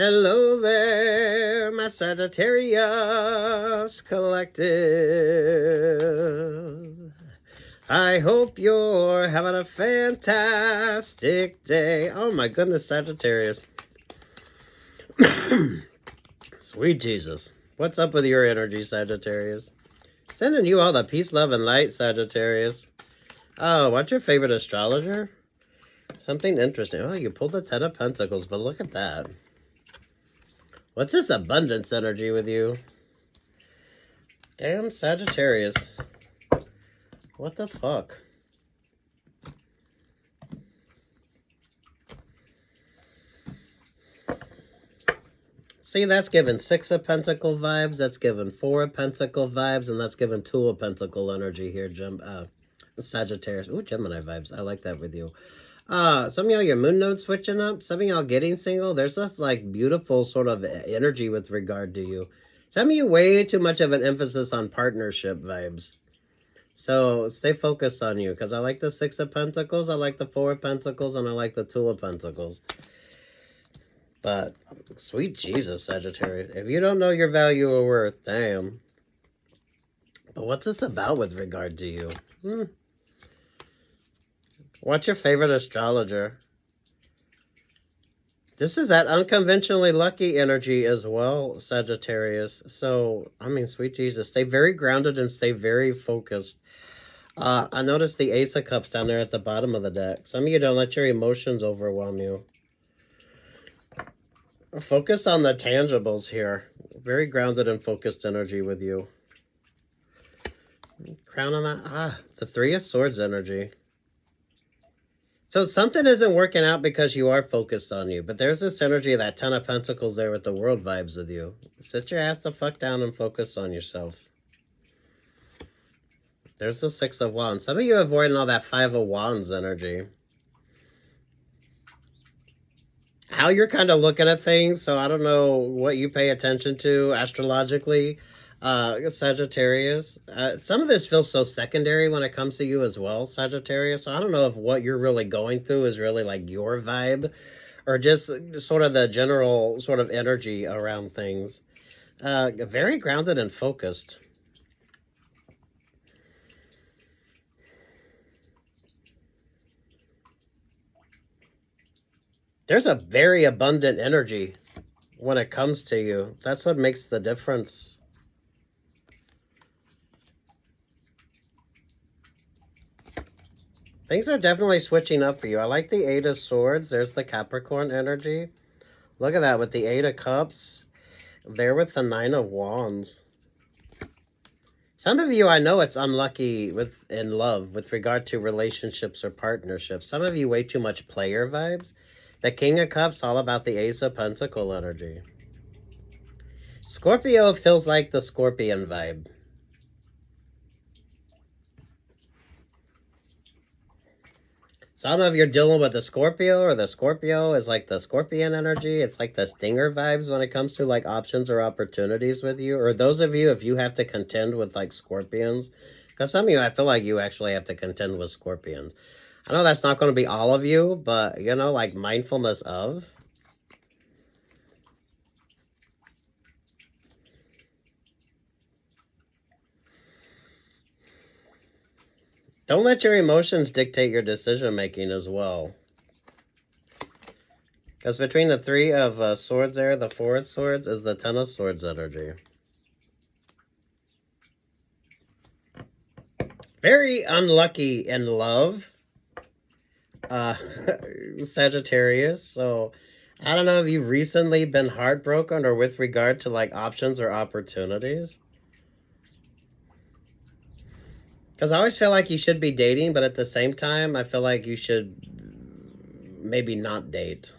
Hello there, my Sagittarius Collective. I hope you're having a fantastic day. Oh my goodness, Sagittarius. Sweet Jesus. What's up with your energy, Sagittarius? Sending you all the peace, love, and light, Sagittarius. Oh, what's your favorite astrologer? Something interesting. Oh, you pulled the Ten of Pentacles, but look at that. What's this abundance energy with you? Damn Sagittarius. What the fuck? See, that's giving Six of Pentacle vibes, that's giving Four of Pentacle vibes, and that's giving Two of Pentacle energy here, Sagittarius. Ooh, Gemini vibes. I like that with you. Some of y'all, your moon node switching up. Some of y'all getting single. There's this, like, beautiful sort of energy with regard to you. Some of you way too much of an emphasis on partnership vibes. So stay focused on you, because I like the Six of Pentacles, I like the Four of Pentacles, and I like the Two of Pentacles. But, sweet Jesus, Sagittarius. If you don't know your value or worth, damn. But what's this about with regard to you? What's your favorite astrologer? This is that unconventionally lucky energy as well, Sagittarius. So, I mean, sweet Jesus, stay very grounded and stay very focused. I noticed the Ace of Cups down there at the bottom of the deck. Some of you don't let your emotions overwhelm you. Focus on the tangibles here. Very grounded and focused energy with you. Crown on that. The Three of Swords energy. So something isn't working out because you are focused on you. But there's this energy of that Ten of Pentacles there with the World vibes with you. Sit your ass the fuck down and focus on yourself. There's the Six of Wands. Some of you are avoiding all that Five of Wands energy. How you're kind of looking at things, so I don't know what you pay attention to astrologically, Sagittarius. Some of this feels so secondary when it comes to you as well, Sagittarius. So I don't know if what you're really going through is really like your vibe or just sort of the general sort of energy around things. Very grounded and focused. There's a very abundant energy when it comes to you. That's what makes the difference. Things are definitely switching up for you. I like the Eight of Swords. There's the Capricorn energy. Look at that with the Eight of Cups. There with the Nine of Wands. Some of you, I know it's unlucky in love with regard to relationships or partnerships. Some of you way too much player vibes. The King of Cups, all about the Ace of Pentacle energy. Scorpio feels like the Scorpion vibe. So I don't know if you're dealing with the Scorpio or the Scorpio is like the Scorpion energy. It's like the Stinger vibes when it comes to like options or opportunities with you. Or those of you, if you have to contend with like Scorpions. Because some of you, I feel like you actually have to contend with Scorpions. I know that's not going to be all of you, but, you know, like mindfulness of. Don't let your emotions dictate your decision-making as well. Because between the Three of Swords there, the Four of Swords is the Ten of Swords energy. Very unlucky in love. Sagittarius. So I don't know if you've recently been heartbroken or with regard to like options or opportunities. Because I always feel like you should be dating, but at the same time, I feel like you should maybe not date.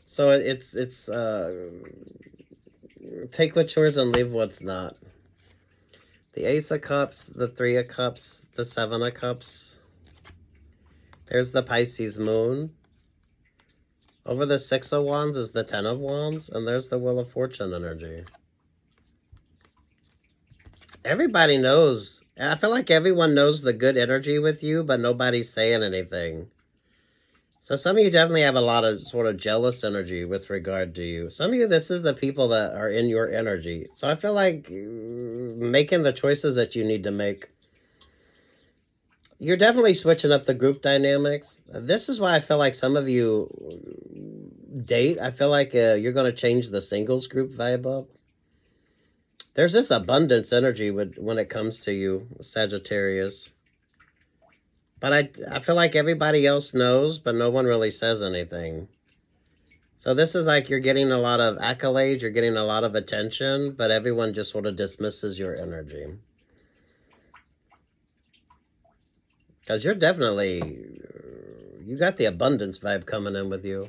So it's take what's yours and leave what's not. The Ace of Cups, the Three of Cups, the Seven of Cups. There's the Pisces Moon. Over the Six of Wands is the Ten of Wands, and there's the Wheel of Fortune energy. Everybody knows. I feel like everyone knows the good energy with you, but nobody's saying anything. So some of you definitely have a lot of sort of jealous energy with regard to you. Some of you, this is the people that are in your energy. So I feel like making the choices that you need to make. You're definitely switching up the group dynamics. This is why I feel like some of you date. I feel like you're going to change the singles group vibe up. There's this abundance energy when it comes to you, Sagittarius. But I feel like everybody else knows, but no one really says anything. So this is like you're getting a lot of accolades, you're getting a lot of attention, but everyone just sort of dismisses your energy. Because you're definitely, you got the abundance vibe coming in with you.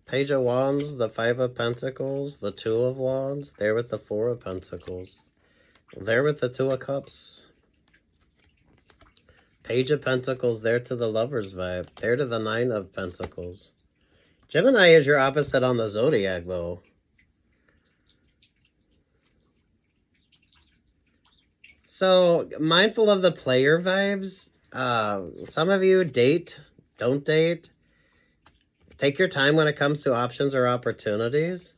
Page of Wands, the Five of Pentacles, the Two of Wands, there with the Four of Pentacles, there with the Two of Cups. Page of Pentacles, there to the Lover's vibe, there to the Nine of Pentacles. Gemini is your opposite on the Zodiac, though. So, mindful of the player vibes. Some of you date, don't date. Take your time when it comes to options or opportunities.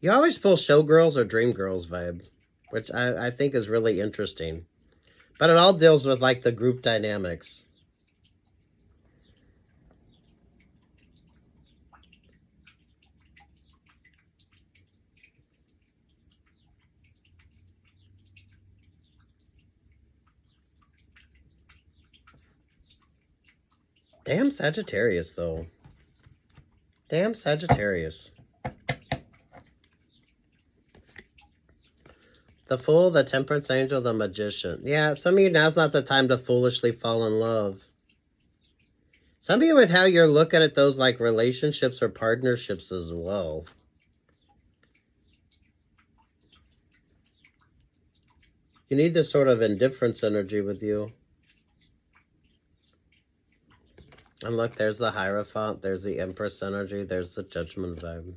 You always pull showgirls or dream girls vibe, which I think is really interesting. But it all deals with like the group dynamics. Damn Sagittarius, though. Damn Sagittarius. The Fool, the Temperance Angel, the Magician. Yeah, some of you, now's not the time to foolishly fall in love. Some of you with how you're looking at those like relationships or partnerships as well. You need this sort of indifference energy with you. And look, there's the Hierophant, there's the Empress energy, there's the Judgment vibe.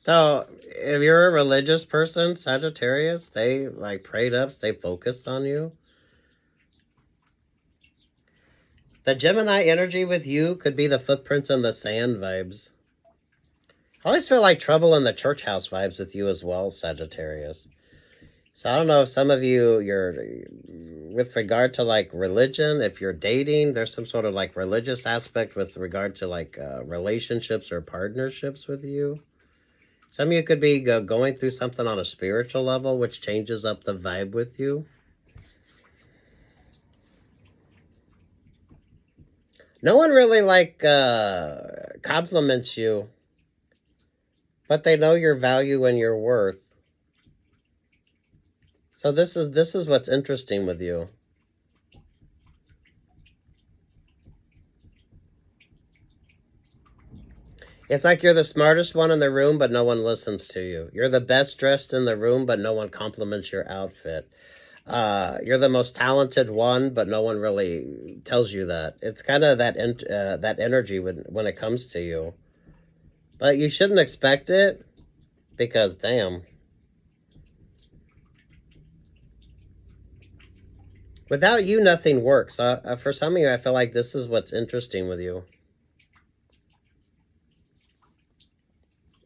So, if you're a religious person, Sagittarius, stay like prayed up, stay focused on you. The Gemini energy with you could be the footprints in the sand vibes. I always feel like trouble in the church house vibes with you as well, Sagittarius. So I don't know if some of you, with regard to like religion, if you're dating, there's some sort of like religious aspect with regard to like relationships or partnerships with you. Some of you could be going through something on a spiritual level, which changes up the vibe with you. No one really like compliments you, but they know your value and your worth. So this is what's interesting with you. It's like you're the smartest one in the room, but no one listens to you. You're the best dressed in the room, but no one compliments your outfit. You're the most talented one, but no one really tells you that. It's kind of that energy when it comes to you. But you shouldn't expect it, because damn. Without you, nothing works. For some of you, I feel like this is what's interesting with you.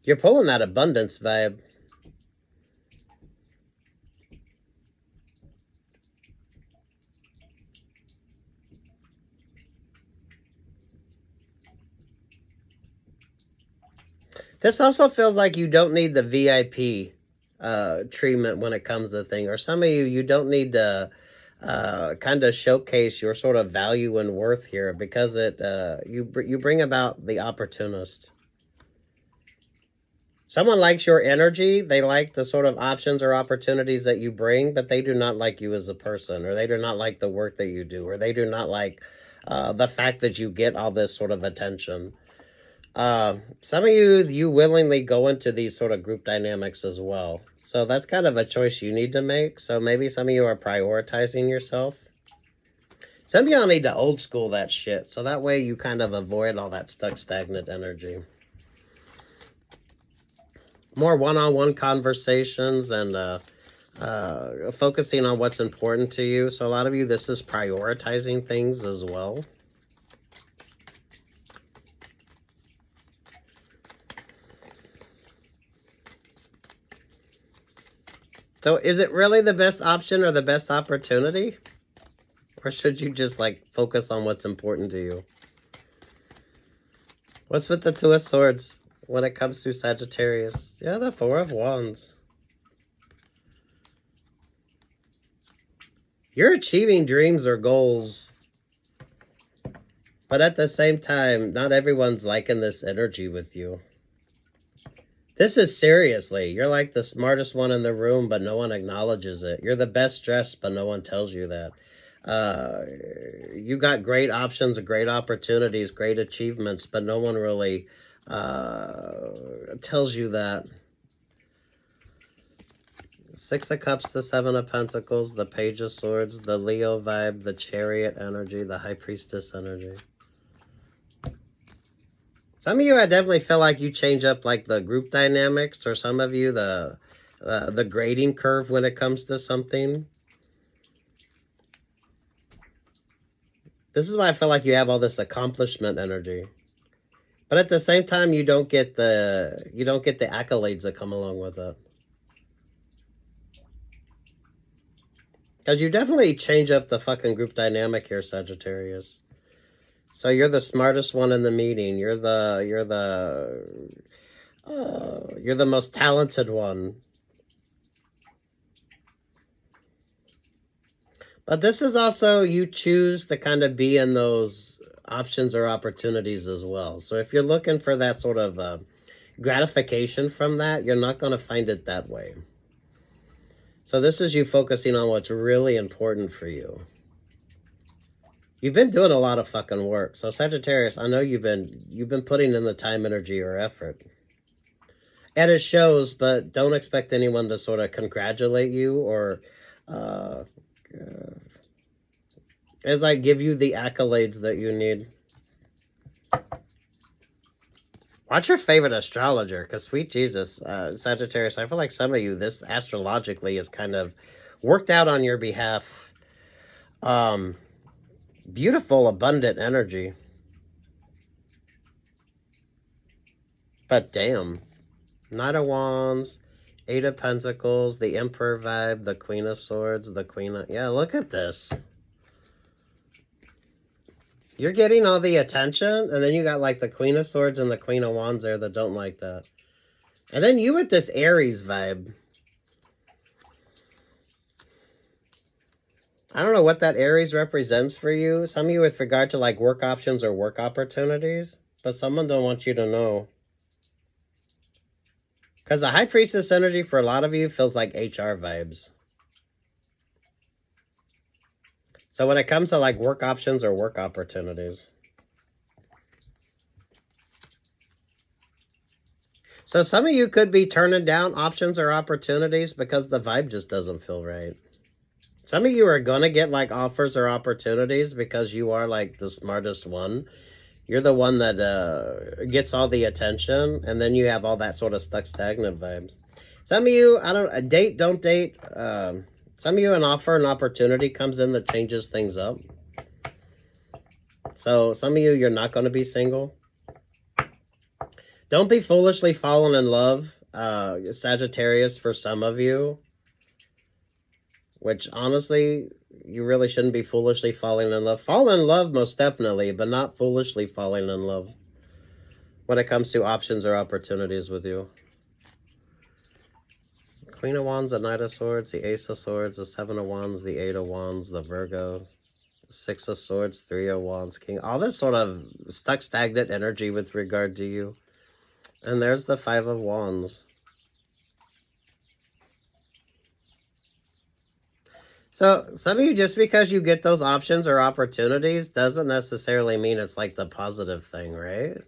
You're pulling that abundance vibe. This also feels like you don't need the VIP treatment when it comes to the thing. Or some of you, you don't need to kind of showcase your sort of value and worth here, because you bring about the opportunist. Someone likes your energy. They like the sort of options or opportunities that you bring, but they do not like you as a person, or they do not like the work that you do, or they do not like the fact that you get all this sort of attention. Some of you willingly go into these sort of group dynamics as well. So that's kind of a choice you need to make. So maybe some of you are prioritizing yourself. Some of y'all need to old school that shit. So that way you kind of avoid all that stuck, stagnant energy. More one-on-one conversations and Focusing on what's important to you. So a lot of you, this is prioritizing things as well. So is it really the best option or the best opportunity? Or should you just like focus on what's important to you? What's with the Two of Swords when it comes to Sagittarius? Yeah, the Four of Wands. You're achieving dreams or goals. But at the same time, not everyone's liking this energy with you. This is seriously. You're like the smartest one in the room, but no one acknowledges it. You're the best dressed, but no one tells you that. You got great options, great opportunities, great achievements, but no one really tells you that. Six of Cups, the Seven of Pentacles, the Page of Swords, the Leo vibe, the Chariot energy, the High Priestess energy. Some of you, I definitely feel like you change up like the group dynamics, or some of you, the grading curve when it comes to something. This is why I feel like you have all this accomplishment energy. But at the same time, you don't get the accolades that come along with it. Because you definitely change up the fucking group dynamic here, Sagittarius. So you're the smartest one in the meeting. You're the most talented one. But this is also, you choose to kind of be in those options or opportunities as well. So if you're looking for that sort of gratification from that, you're not going to find it that way. So this is you focusing on what's really important for you. You've been doing a lot of fucking work. So Sagittarius, I know you've been putting in the time, energy, or effort. And it shows, but don't expect anyone to sort of congratulate you or as I give you the accolades that you need. Watch your favorite astrologer, because sweet Jesus, Sagittarius, I feel like some of you, this astrologically is kind of worked out on your behalf. Beautiful, abundant energy. But damn. Knight of Wands, Eight of Pentacles, the Emperor vibe, the Queen of Swords, the Queen of... Yeah, look at this. You're getting all the attention, and then you got like the Queen of Swords and the Queen of Wands there that don't like that. And then you with this Aries vibe. I don't know what that Aries represents for you. Some of you with regard to like work options or work opportunities. But someone don't want you to know. Because the High Priestess energy for a lot of you feels like HR vibes. So when it comes to like work options or work opportunities. So some of you could be turning down options or opportunities because the vibe just doesn't feel right. Some of you are going to get like offers or opportunities because you are like the smartest one. You're the one that gets all the attention, and then you have all that sort of stuck stagnant vibes. Some of you, date, don't date. Some of you, an offer, an opportunity comes in that changes things up. So some of you, you're not going to be single. Don't be foolishly falling in love, Sagittarius, for some of you. Which, honestly, you really shouldn't be foolishly falling in love. Fall in love, most definitely, but not foolishly falling in love when it comes to options or opportunities with you. Queen of Wands, the Knight of Swords, the Ace of Swords, the Seven of Wands, the Eight of Wands, the Virgo, Six of Swords, Three of Wands, King. All this sort of stuck, stagnant energy with regard to you. And there's the Five of Wands. So some of you, just because you get those options or opportunities doesn't necessarily mean it's like the positive thing, right?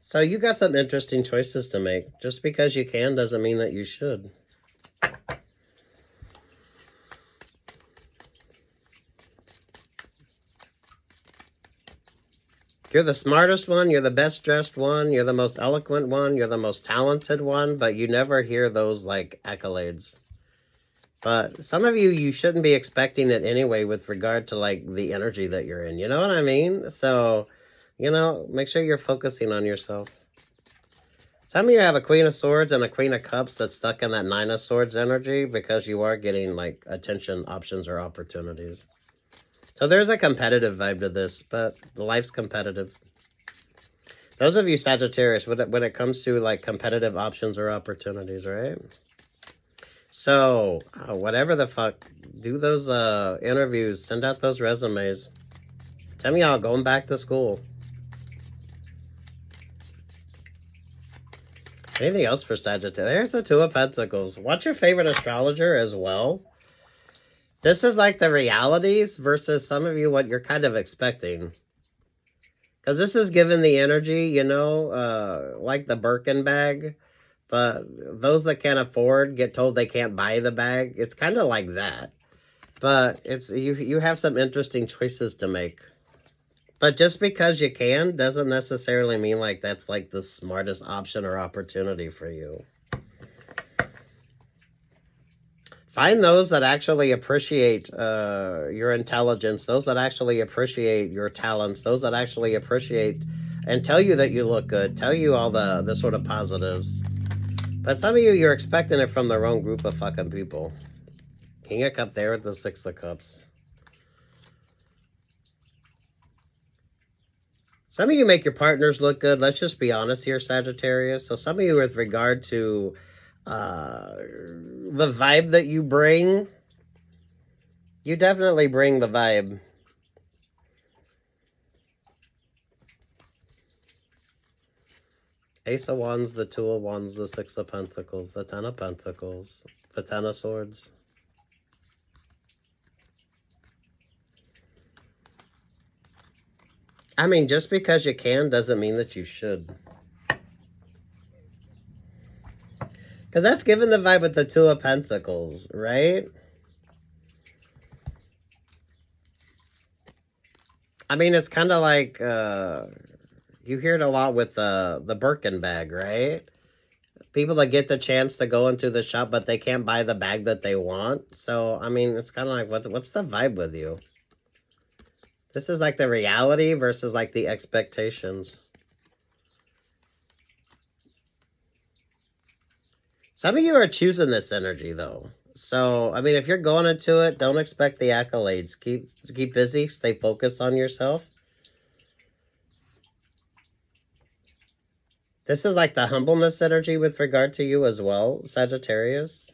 So you got some interesting choices to make. Just because you can doesn't mean that you should. You're the smartest one, you're the best dressed one, you're the most eloquent one, you're the most talented one, but you never hear those, like, accolades. But some of you, you shouldn't be expecting it anyway with regard to, like, the energy that you're in. You know what I mean? So, you know, make sure you're focusing on yourself. Some of you have a Queen of Swords and a Queen of Cups that's stuck in that Nine of Swords energy because you are getting, like, attention, options, or opportunities. So there's a competitive vibe to this, but life's competitive. Those of you Sagittarius, when it comes to, like, competitive options or opportunities, right? So, whatever the fuck, do those interviews, send out those resumes. Tell me y'all going back to school. Anything else for Sagittarius? There's the Two of Pentacles. What's your favorite astrologer as well? This is like the realities versus some of you what you're kind of expecting. Because this is given the energy, you know, like the Birkin bag. But those that can't afford get told they can't buy the bag. It's kind of like that. But it's you have some interesting choices to make. But just because you can doesn't necessarily mean like that's like the smartest option or opportunity for you. Find those that actually appreciate your intelligence, those that actually appreciate your talents, those that actually appreciate and tell you that you look good, tell you all the sort of positives. But some of you, you're expecting it from the wrong group of fucking people. King of Cups there with the Six of Cups. Some of you make your partners look good. Let's just be honest here, Sagittarius. So some of you with regard to the vibe that you bring, you definitely bring the vibe. Ace of Wands, the Two of Wands, the Six of Pentacles, the Ten of Pentacles, the Ten of Swords. I mean, just because you can doesn't mean that you should. Because that's given the vibe with the Two of Pentacles, right? I mean, it's kind of like, you hear it a lot with the Birkin bag, right? People that get the chance to go into the shop, but they can't buy the bag that they want. So, I mean, it's kind of like, what's the vibe with you? This is like the reality versus like the expectations. Some of you are choosing this energy, though. So, I mean, if you're going into it, don't expect the accolades. Keep busy. Stay focused on yourself. This is like the humbleness energy with regard to you as well, Sagittarius.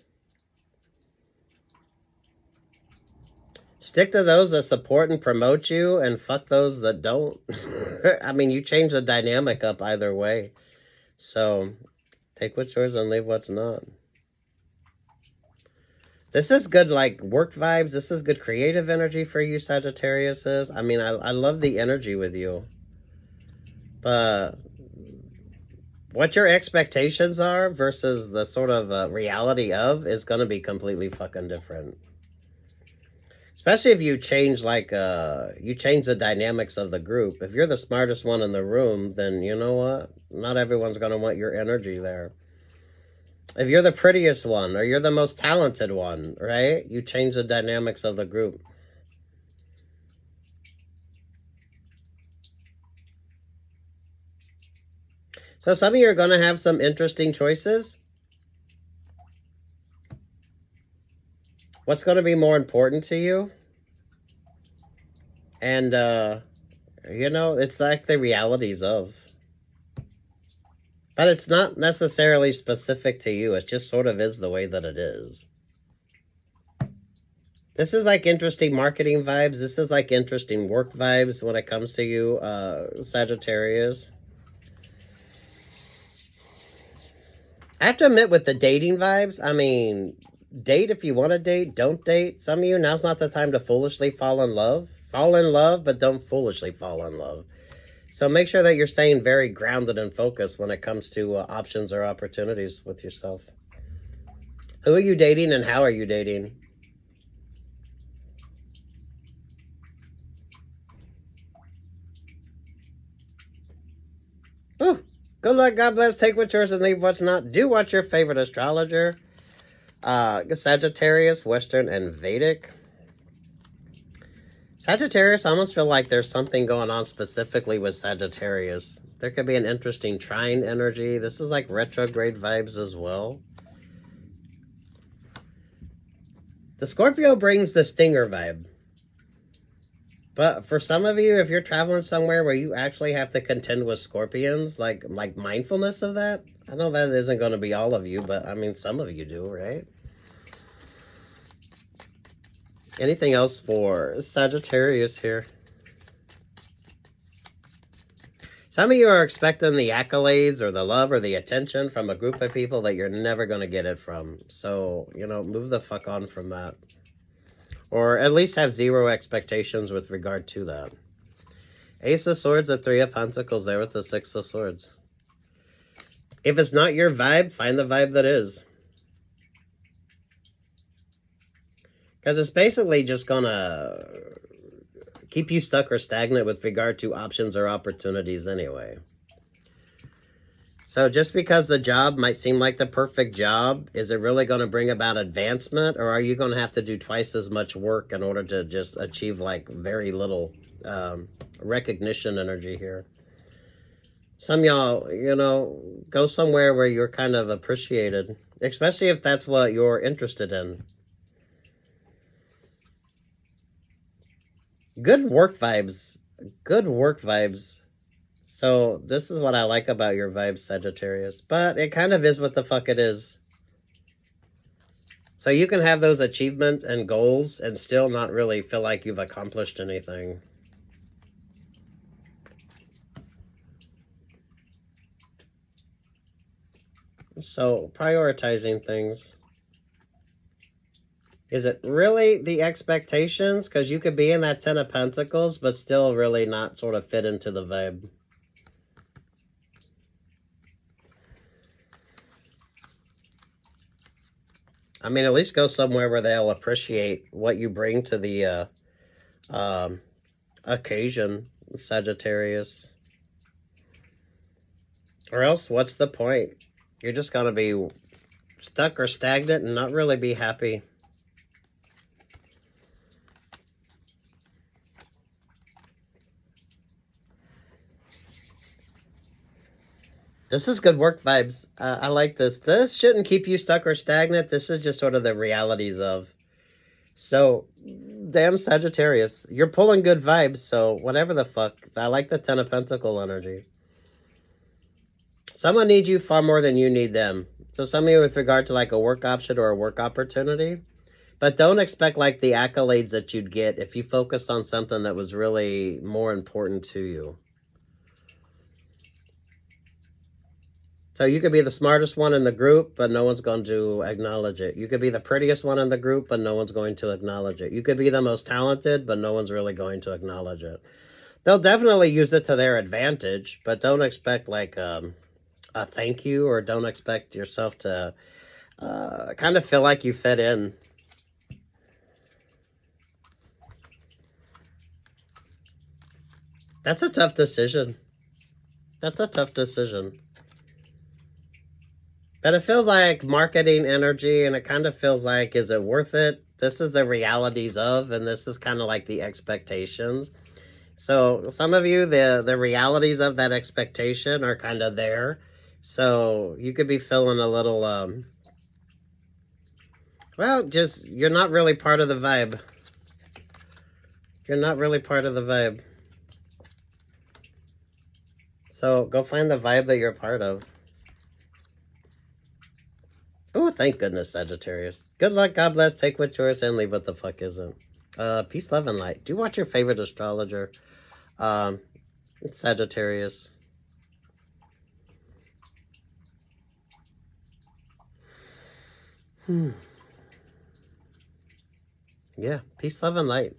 Stick to those that support and promote you, and fuck those that don't. I mean, you change the dynamic up either way. So, take what's yours and leave what's not. This is good, like, work vibes. This is good creative energy for you, Sagittarius. I mean, I love the energy with you. But what your expectations are versus the sort of reality of is going to be completely fucking different. Especially if you change, like, you change the dynamics of the group. If you're the smartest one in the room, then you know what? Not everyone's going to want your energy there. If you're the prettiest one or you're the most talented one, right? You change the dynamics of the group. So some of you are going to have some interesting choices. What's going to be more important to you? And, you know, it's like the realities of. But it's not necessarily specific to you. It just sort of is the way that it is. This is like interesting marketing vibes. This is like interesting work vibes when it comes to you, Sagittarius. I have to admit with the dating vibes, I mean, date if you want to date, don't date. Some of you, now's not the time to foolishly fall in love. Fall in love, but don't foolishly fall in love. So make sure that you're staying very grounded and focused when it comes to options or opportunities with yourself. Who are you dating and how are you dating? Good luck, God bless, take what's yours and leave what's not. Do watch your favorite astrologer. Sagittarius, Western, and Vedic. Sagittarius, I almost feel like there's something going on specifically with Sagittarius. There could be an interesting trine energy. This is like retrograde vibes as well. The Scorpio brings the stinger vibe. But for some of you, if you're traveling somewhere where you actually have to contend with scorpions, like mindfulness of that. I know that isn't going to be all of you, but I mean, some of you do, right? Anything else for Sagittarius here? Some of you are expecting the accolades or the love or the attention from a group of people that you're never going to get it from. So, you know, move the fuck on from that. Or at least have zero expectations with regard to that. Ace of Swords, the Three of Pentacles there with the Six of Swords. If it's not your vibe, find the vibe that is. Because it's basically just going to keep you stuck or stagnant with regard to options or opportunities anyway. So just because the job might seem like the perfect job, is it really going to bring about advancement? Or are you going to have to do twice as much work in order to just achieve like very little recognition energy here? Some y'all, you know, go somewhere where you're kind of appreciated, especially if that's what you're interested in. Good work vibes. Good work vibes. So this is what I like about your vibes, Sagittarius. But it kind of is what the fuck it is. So you can have those achievements and goals and still not really feel like you've accomplished anything. So prioritizing things. Is it really the expectations? Because you could be in that Ten of Pentacles, but still really not sort of fit into the vibe. I mean, at least go somewhere where they'll appreciate what you bring to the occasion, Sagittarius. Or else, what's the point? You're just going to be stuck or stagnant and not really be happy. This is good work vibes. I like this. This shouldn't keep you stuck or stagnant. This is just sort of the realities of. So, damn Sagittarius. You're pulling good vibes, so whatever the fuck. I like the Ten of Pentacle energy. Someone needs you far more than you need them. So some of you with regard to like a work option or a work opportunity. But don't expect like the accolades that you'd get if you focused on something that was really more important to you. So you could be the smartest one in the group, but no one's going to acknowledge it. You could be the prettiest one in the group, but no one's going to acknowledge it. You could be the most talented, but no one's really going to acknowledge it. They'll definitely use it to their advantage, but don't expect like a thank you, or don't expect yourself to kind of feel like you fit in. That's a tough decision. That's a tough decision. But it feels like marketing energy, and it kind of feels like, is it worth it? This is the realities of, and this is kind of like the expectations. So some of you, the realities of that expectation are kind of there. So you could be feeling a little, well, just, you're not really part of the vibe. You're not really part of the vibe. So go find the vibe that you're part of. Oh, thank goodness, Sagittarius. Good luck, God bless, take what's yours and leave what the fuck isn't. Peace, love, and light. Do watch your favorite astrologer. It's Sagittarius. Yeah, peace, love, and light.